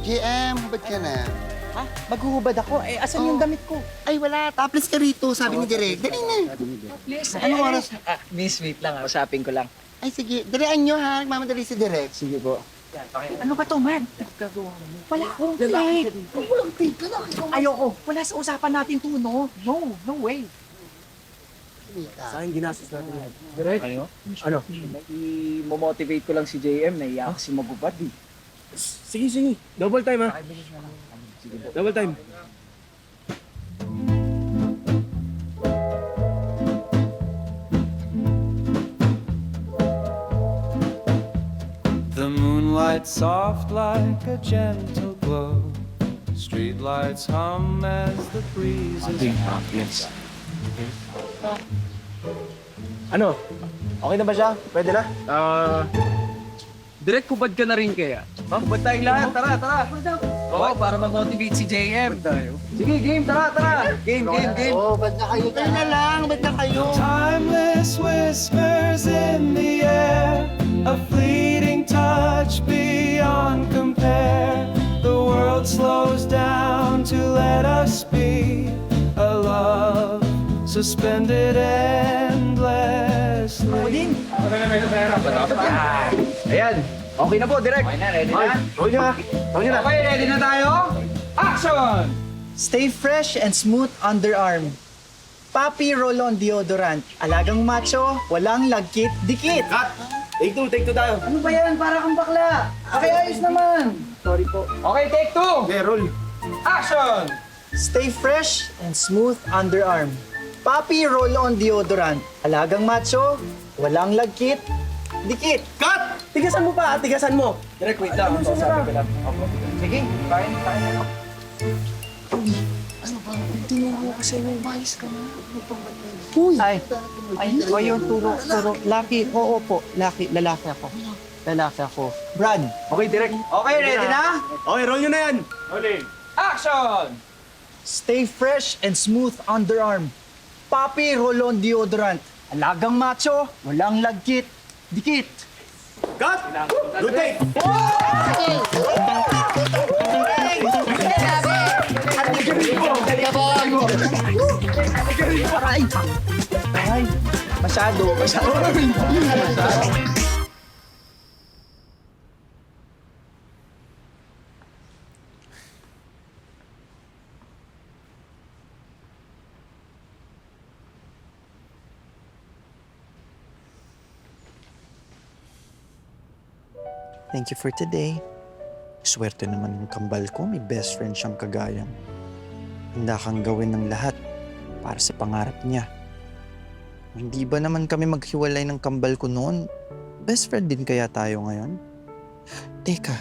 JM, hubad ka na. Ha? Maghuhubad ako? Eh, asan yung damit ko? Ay, wala. Topless ka rito, sabi ni Direk. Dali na. Please. Anong oras? Miss, wait lang. Usapin ko lang. Ay, sige. Dalian nyo, ha? Nagmamadali si Direk. Sige po. Ano ba to, man? Wala akong plate. Walang plate ka na. Ayoko. Wala sa usapan natin to, no? No way. Sa akin ginastos natin yan. Direct? Ano? I-motivate ko lang si JM. Naiyak si magubad eh. Sige. Double time, ha? Double time. The moonlight soft like a gentle glow. Streetlights hum as the breezes. Ano? Okay na ba siya? Pwede na? Direct hubad ka na rin kaya? Hubad tayong lahat. Tara. Oo, para mag-motivate si JM. Sige, game. Tara. Game. Oh, ba't na kayo? Kayo na lang. Ba't na kayo? Timeless whispers in the air, a fleeting touch beyond compare. The world slows down to let us be a love suspended endlessly. Ayan. Okay na po, direct. Okay na, ready na? Okay na. Okay, ready na tayo? Action! Stay fresh and smooth underarm. Papi Roll-On Deodorant. Alagang macho, walang lagkit-dikit. Cut! Take two tayo. Ano ba yan? Para kang bakla. Okay, ayos naman. Sorry po. Okay, take two. Okay, roll. Action! Stay fresh and smooth underarm. Papi Roll-On Deodorant. Alagang macho, walang lagkit, dikit. Cut! Tigasan mo pa, tigasan mo. Direct, wait lang. Sabi ko lang. Sige, kain na. Ay, yung turo. Lucky, oo po. Lalaki ako. Brad. Okay, direct. Okay, ready na? Okay, roll nyo na yan. Action! Stay fresh and smooth underarm. Papi Roll-On Deodorant. Alagang macho, walang lagkit, dikit. Cut! Good take! Ay, masyado. Thank you for today. Swerte naman ng kambal ko, may best friend siyang kagayang. Handa kang gawin ng lahat para sa pangarap niya. Hindi ba naman kami maghiwalay ng kambal ko noon? Best friend din kaya tayo ngayon? Teka,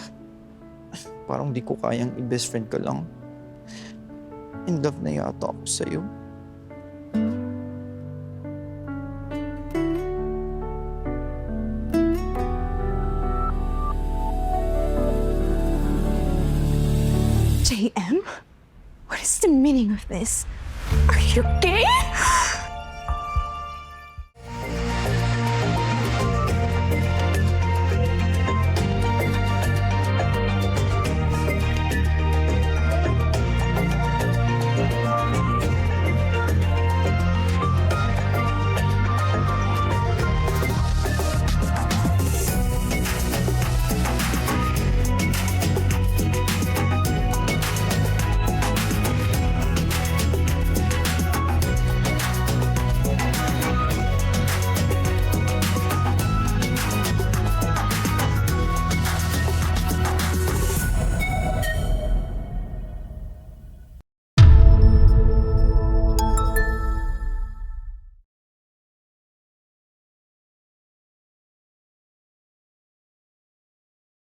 parang di ko kayang i-best friend ka lang. In love na yata ako sa'yo. JM? What is the meaning of this? Are you gay?